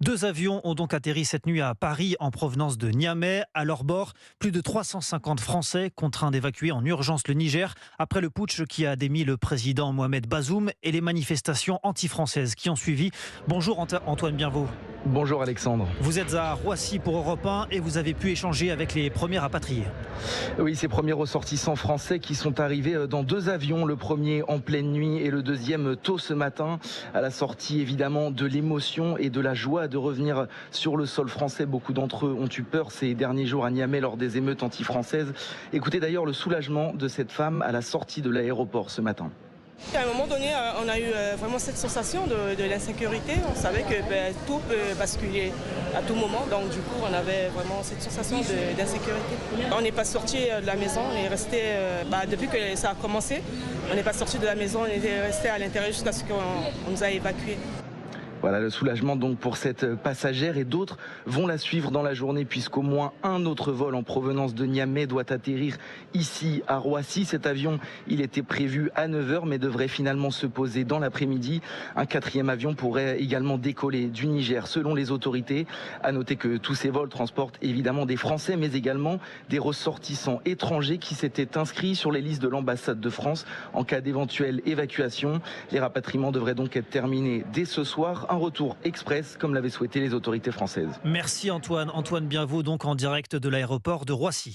Deux avions ont donc atterri cette nuit à Paris en provenance de Niamey. À leur bord, plus de 350 Français contraints d'évacuer en urgence le Niger après le putsch qui a démis le président Mohamed Bazoum et les manifestations anti-françaises qui ont suivi. Bonjour Antoine Bienvaux. Bonjour Alexandre. Vous êtes à Roissy pour Europe 1 et vous avez pu échanger avec les premiers rapatriés. Oui, ces premiers ressortissants français qui sont arrivés dans deux avions, le premier en pleine nuit et le deuxième tôt ce matin, à la sortie évidemment de l'émotion et de la joie de revenir sur le sol français. Beaucoup d'entre eux ont eu peur ces derniers jours à Niamey lors des émeutes anti-françaises. Écoutez d'ailleurs le soulagement de cette femme à la sortie de l'aéroport ce matin. À un moment donné, on a eu vraiment cette sensation de l'insécurité. On savait que tout peut basculer à tout moment. Donc du coup, on avait vraiment cette sensation d'insécurité. On n'est pas sorti de la maison. On est resté, depuis que ça a commencé, on n'est pas sorti de la maison. On était resté à l'intérieur jusqu'à ce qu'on nous a évacués. Voilà le soulagement donc pour cette passagère et d'autres vont la suivre dans la journée puisqu'au moins un autre vol en provenance de Niamey doit atterrir ici à Roissy. Cet avion, il était prévu à 9h mais devrait finalement se poser dans l'après-midi. Un quatrième avion pourrait également décoller du Niger selon les autorités. À noter que tous ces vols transportent évidemment des Français mais également des ressortissants étrangers qui s'étaient inscrits sur les listes de l'ambassade de France en cas d'éventuelle évacuation. Les rapatriements devraient donc être terminés dès ce soir. Un retour express comme l'avaient souhaité les autorités françaises. Merci Antoine. Antoine Bienvaux donc en direct de l'aéroport de Roissy.